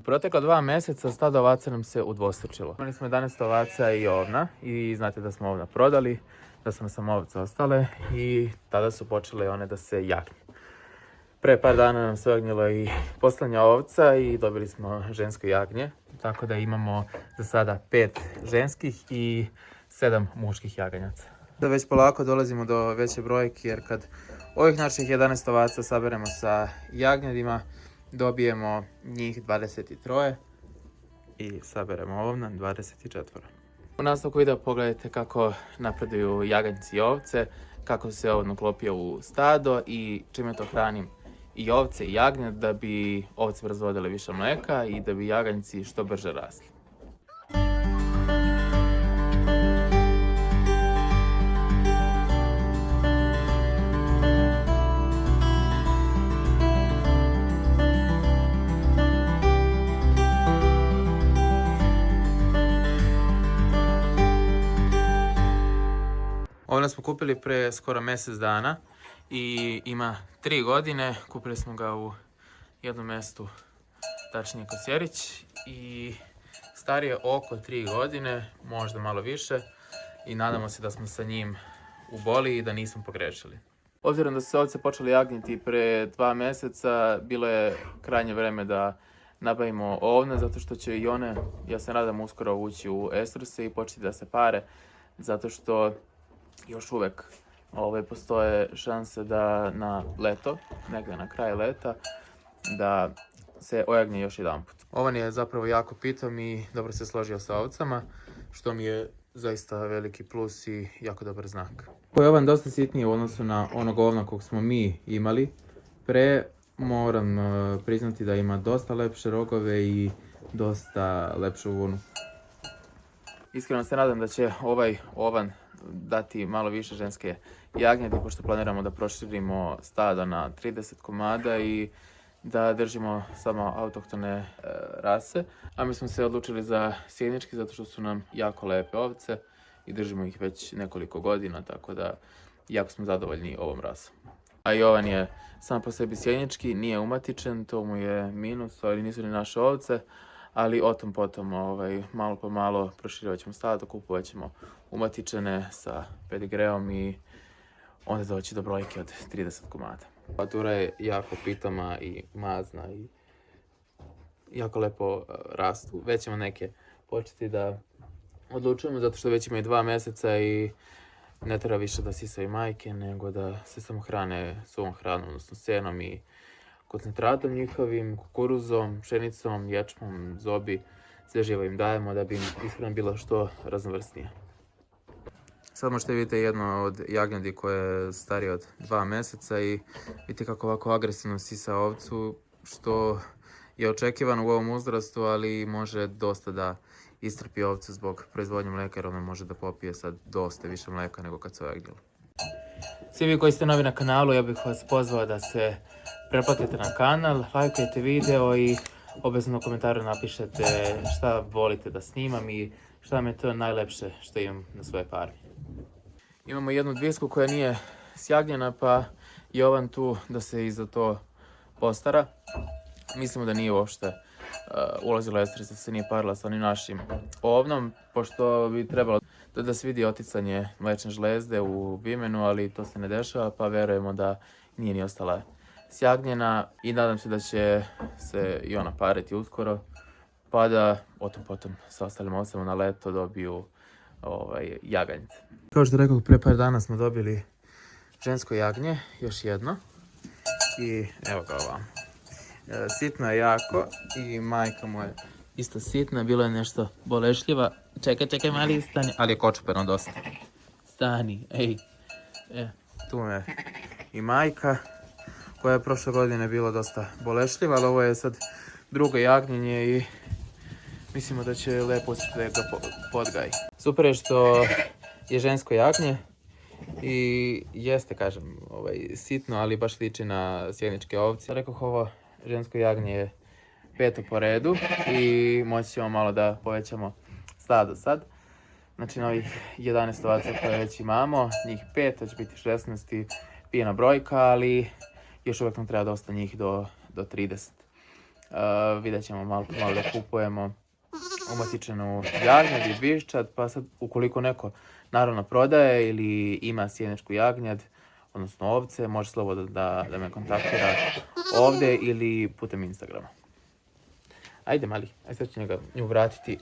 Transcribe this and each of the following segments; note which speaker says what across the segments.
Speaker 1: U protekla 2 mjeseca stado ovaca nam se udvostručilo. Imali smo 11 ovaca i ovna i znate da smo ovna prodali, da su nam samo ovce ostale i tada su počele one da se jagnje. Pre par dana nam se ognjilo i poslednja ovca i dobili smo žensko jagnje, tako da imamo za sada 5 ženskih i 7 muških jaganjaca. Da već polako dolazimo do veće brojke jer kad ovih naših 11 ovaca saberemo sa jagnjedima, dobijemo njih 23 i saberemo ovna 24. U nastavku videa pogledajte kako napreduju jaganjci i ovce, kako se ovno uklopio u stado i čime to hranim i ovce i jagnje da bi ovce proizvodile više mleka i da bi jaganjci što brže rasli. Ovdje smo kupili pre skoro mjesec dana i ima 3 godine. Kupili smo ga u jednom mjestu, tačnije Kosjerić, i star je oko 3 godine, možda malo više, i nadamo se da smo sa njim u boli i da nismo pogrešili. Obzirom da su se ovce počeli jagnjiti pre 2 mjeseca, bilo je krajnje vreme da nabavimo ovne, zato što će i one, ja se nadam, uskoro ući u estruse i početi da se pare, zato što još uvek postoje šanse da na leto, negdje na kraj leta, da se ojagnje još jedan put. Ovan je zapravo jako pitom i dobro se složio sa ovcama, što mi je zaista veliki plus i jako dobar znak. Ovo je ovan dosta sitniji u odnosu na onog ovna kog smo mi imali. Moram priznati da ima dosta lepše rogove i dosta lepšu vunu. Iskreno se nadam da će ovaj ovan dati malo više ženske jagnjadi, pošto planiramo da proširimo stado na 30 komada i da držimo samo autohtone rase. A mi smo se odlučili za sjenički zato što su nam jako lepe ovce i držimo ih već nekoliko godina, tako da jako smo zadovoljni ovom rasom. A i ovan je sam po sebi sjenički, nije umatičen, to mu je minus, ali nisu ni naše ovce. Ali o tom potom, malo po malo proširivat ćemo stado, kupovat ćemo umatičene sa pedigreom i onda doći do brojke od 30 komada. Patura je jako pitoma i mazna i jako lepo rastu. Već ćemo neke početi da odlučujemo zato što već imaju 2 mjeseca i ne treba više da sisaju majke, nego da se samo hrane suvom hranom, odnosno senom i koncentratom njihovim, kukuruzom, pšenicom, ječmom, zobi, sve živo im dajemo da bi im ishrana bila što raznovrsnija. Sad možete vidjeti jedno od jagnjadi koje je starije od 2 mjeseca i vidite kako ovako agresivno sisa ovcu, što je očekivano u ovom uzrastu, ali može dosta da istrpi ovcu zbog proizvodnje mleka, jer ona može da popije sad dosta više mleka nego kad se ojagnjila. Svi vi koji ste novi na kanalu, ja bih vas pozvao da se pretplatite na kanal, lajkujete video i obavezno u komentaru napišete šta volite da snimam i šta vam je to najlepše što imam na svojoj farmi. Imamo jednu dvisku koja nije sjagnjena, pa je ovan tu da se i za to postara. Mislimo da nije uopšte ulazila estrus, da se nije parila sa onim našim ovnom, pošto bi trebalo da se vidi oticanje mlečne žlezde u vimenu, ali to se ne dešava, pa verujemo da nije ni ostala sjagnjena i nadam se da će se i ona pariti uskoro, pa da potom sa ostalim ovcama na leto dobiju jaganjce. Kao što rekao, pre par dana smo dobili žensko jagnje, još jedno, i evo ga ovamo. Sitno je jako i majka mu je isto sitna, bilo je nešto bolešljiva. Čekaj, mali, stani, ali je kočuperno dosta. Stani, ej. Tu je i majka, koja je prošle godine bila dosta bolešljiva, ali ovo je sad drugo jagnjenje i mislimo da će lepo uspjeti da ga podgaji. Super je što je žensko jagnje i jeste, kažem, sitno, ali baš liči na sjeničke ovce. Rekoh, ovo žensko jagnje je 5. po redu i moći ćemo malo da povećamo stado sad. Znači na ovih 11 ovaca koje već imamo, njih 5, to će biti 16 i fina brojka, ali još uvijek nam treba dosta njih do 30. Vidjet ćemo malo da kupujemo umatičenu jagnjad i bišćad, pa sad ukoliko neko naravno prodaje ili ima sjeničku jagnjad, odnosno ovce, može slobodno da me kontaktira ovdje ili putem Instagrama. Ajde mali, sad ću nju vratiti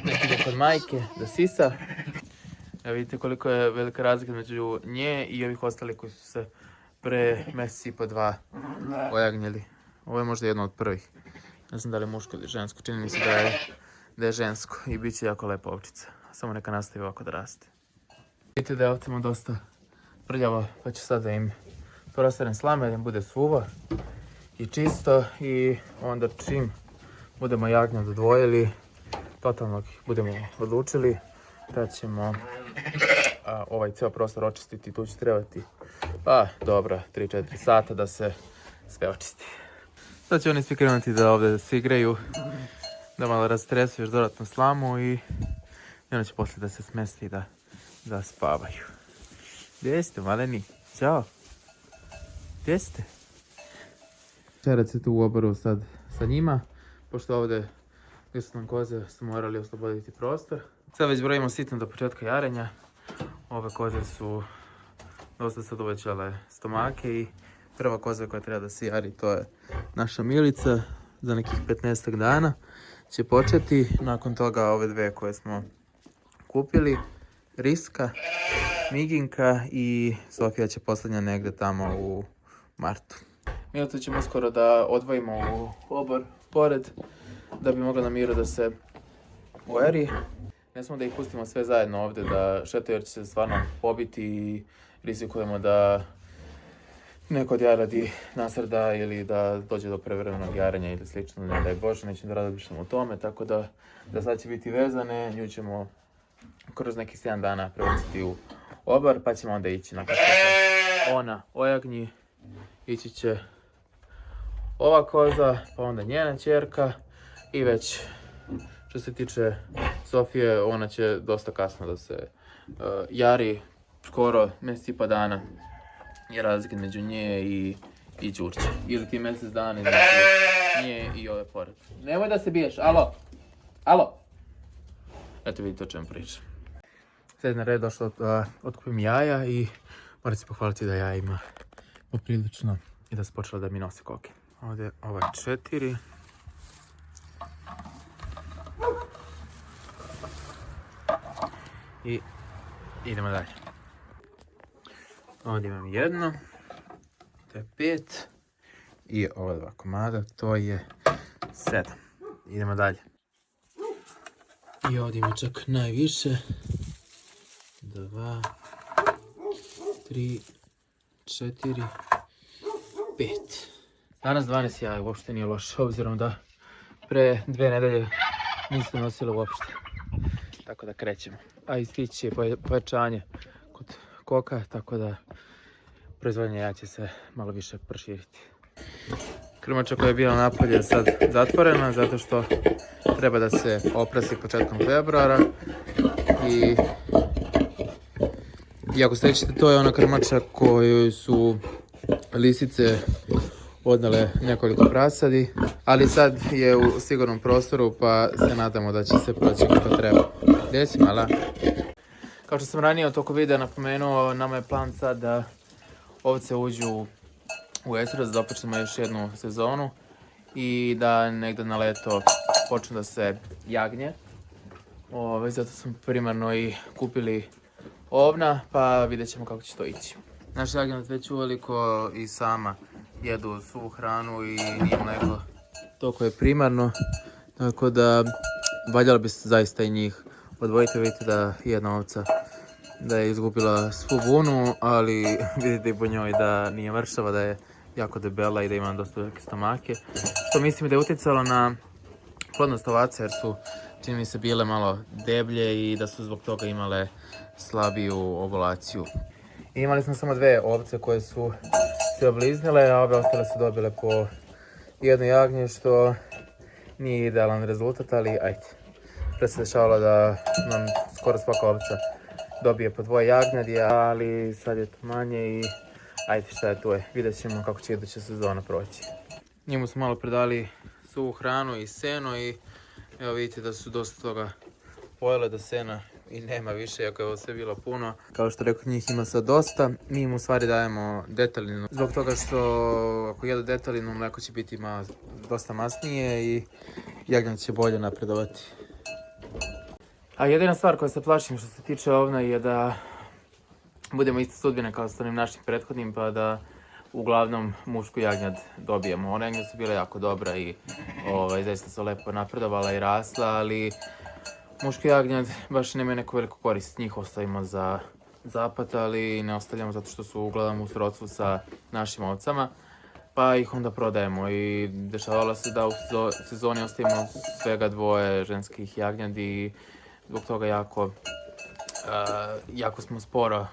Speaker 1: neki kod majke da sisa. Evo vidite koliko je velika razlika među nje i ovih ostalih koji su se pre mjesec i po dva ojagnjeli. Ovo je možda jedno od prvih. Ne znam da li je muško ili žensko, čini mi se da je žensko i bit će jako lepa ovčica. Samo neka nastavi ovako da raste. Vidite da je ovcama dosta prljavo, pa ću sad da im prostavim slame, da im bude suvo i čisto i onda čim budemo jagnjad odvojili, totalno budemo odlučili, tad ćemo ovaj cijel prostor očistiti. Tu će trebati dobro 3-4 sata da se sve očisti. Sad će oni svi krenuti da ovdje se igraju, da malo rastresu još dodatnu slamu i onda će poslije da se smesti i da spavaju. Gdje ste, maleni? Ćao. Gdje ste? Čarac je tu u oboru sad sa njima, pošto ovdje gdje su nam koze su morali osloboditi prostor. Sad već brojimo sitno do početka jarenja. Ove koze su dosta sad uvećale stomake i prva koza koja treba da se jari, to je naša Milica. Za nekih 15 dana će početi. Nakon toga ove dve koje smo kupili, Riska, Miginka i Sofija će posljednja negdje tamo u martu. Milicu ćemo skoro da odvojimo u obor pored, da bi mogla na miru da se ojari. Ne smo da ih pustimo sve zajedno ovdje da šetaju jer će se stvarno pobiti i rizikujemo da neko od jaja radi nasrda ili da dođe do prevremenog jarenja ili slično, ne daj Bože, nećemo da razmišljamo o tome, tako da sad će biti vezane, nju ćemo kroz nekih 7 dana prebaciti u obar, pa ćemo onda ići nakon što se ona ojagnji, ići će ova koza, pa onda njena ćerka i već što se tiče Sofije, ona će dosta kasno da se jari, skoro mjesec i pa dana je razlika među nje i Đurće. Ili ti mjesec dana između nje i ove pored. Nemoj da se biješ, alo! Alo! Eto vidite o čem pričam. Sad na red došlo da otkupim jaja i moram se pohvaliti da jaja ima poprilično i da se počela da mi nosi koke. Ovdje ova 4. I idemo dalje. Ovdje imam jedno, to je 5 i ova 2 komada, to je 7. Idemo dalje. I ovdje ima čak najviše. 2, 3, 4, 5. Danas 12 jaja, uopšte nije loše, obzirom da pre 2 nedelje nismo nosili uopšte. Tako da krećemo. A i stići je pojačanje kod koka, tako da proizvodnja jaja će se malo više proširiti. Krmača koja je bila napolje je sad zatvorena zato što treba da se oprasi početkom februara. I ako se rećete, to je ona krmača koju su lisice odnele nekoliko prasadi, ali sad je u sigurnom prostoru pa se nadamo da će se proći kako treba. Gdje si, mala? Kao što sam ranije od toko videa napomenuo, nama je plan sad da ovce uđu u Esteros, da započnemo još jednu sezonu i da negdje na leto počnu da se jagnje. Zato smo primarno i kupili ovna, pa vidjet ćemo kako će to ići. Naš jagnjad već uveliko i sama jedu svu hranu i nije mleko. Toko je primarno, tako da valjalo bi se zaista i njih odvojiti. Vidite da jedna ovca da je izgubila svu vunu, ali vidite i po njoj da nije mršava, da je jako debela i da ima dosta velike stomake. Što mislim da je utjecalo na plodnost ovaca jer su, čini mi se, bile malo deblje i da su zbog toga imale slabiju ovulaciju. I imali smo samo 2 ovce koje su se obliznile, a ove ostale su dobile po jedno jagnje, što nije idealan rezultat, ali ajde. Pre se dešavalo da nam skoro svaka ovca dobije po 2 jagnjadi, ali sad je to manje i ajde, šta je tu je. Vidjet ćemo kako će iduća sezona proći. Njemu smo malo predali svu hranu i seno i evo vidite da su dosta toga pojele, da sena i nema više, iako je ovo sve bilo puno. Kao što rekao, njih ima sad dosta. Mi im u stvari dajemo detaljinu, zbog toga što ako jedu detaljinu, mleko će biti dosta masnije i jagnjad će bolje napredovati. A jedina stvar koja se plašim što se tiče ovna je da budemo iste sudbine kao s onim našim prethodnim, pa da uglavnom mušku jagnjad dobijemo. One jagnjad su bile jako dobra i zaista su lepo napredovala i rasla, ali muški jagnjad baš nemaju neku veliku korist. Njih ostavimo za zapad, ali ne ostavljamo zato što su uglavnom u srodstvu sa našim ovcama, pa ih onda prodajemo. I dešavalo se da u sezoni ostavimo svega 2 ženskih jagnjadi i zbog toga jako smo sporo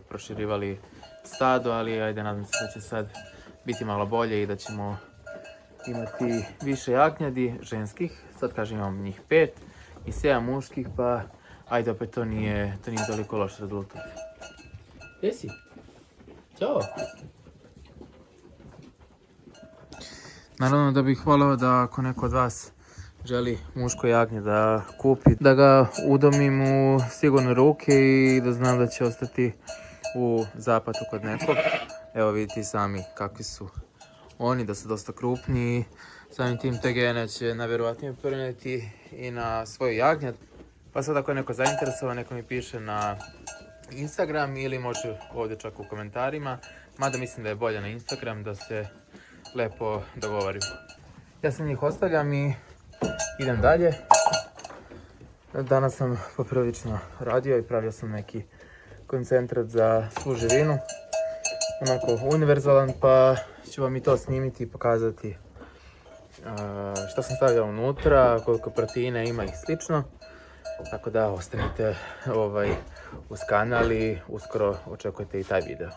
Speaker 1: proširivali stado, ali ajde, nadam se da će sad biti malo bolje i da ćemo imati više jagnjadi ženskih. Sad kažem, imamo njih 5 i 7 muških, pa ajde, opet to nije toliko loš rezultat. Gdje si? Ćao! Naravno da bih voleo da ako neko od vas želi muško jagnje da kupi, da ga udomim u sigurne ruke i da znam da će ostati u zapatu kod nekog. Evo vidite i sami kakvi su oni, da su dosta krupni i samim tim te gene će najvjerovatnije prenijeti i na svoj jagnjad. Pa sad ako je neko zainteresovan, neko mi piše na Instagram ili može ovdje čak u komentarima, mada mislim da je bolje na Instagram da se lepo dogovorimo. Ja sam njih ostavljam i idem dalje. Danas sam poprilično radio i pravio sam neki koncentrat za svu živinu. Onako univerzalan, pa ću vam i to snimiti i pokazati što sam stavljao unutra, koliko proteina ima i slično. Tako da ostanite uz kanal i uskoro očekujete i taj video.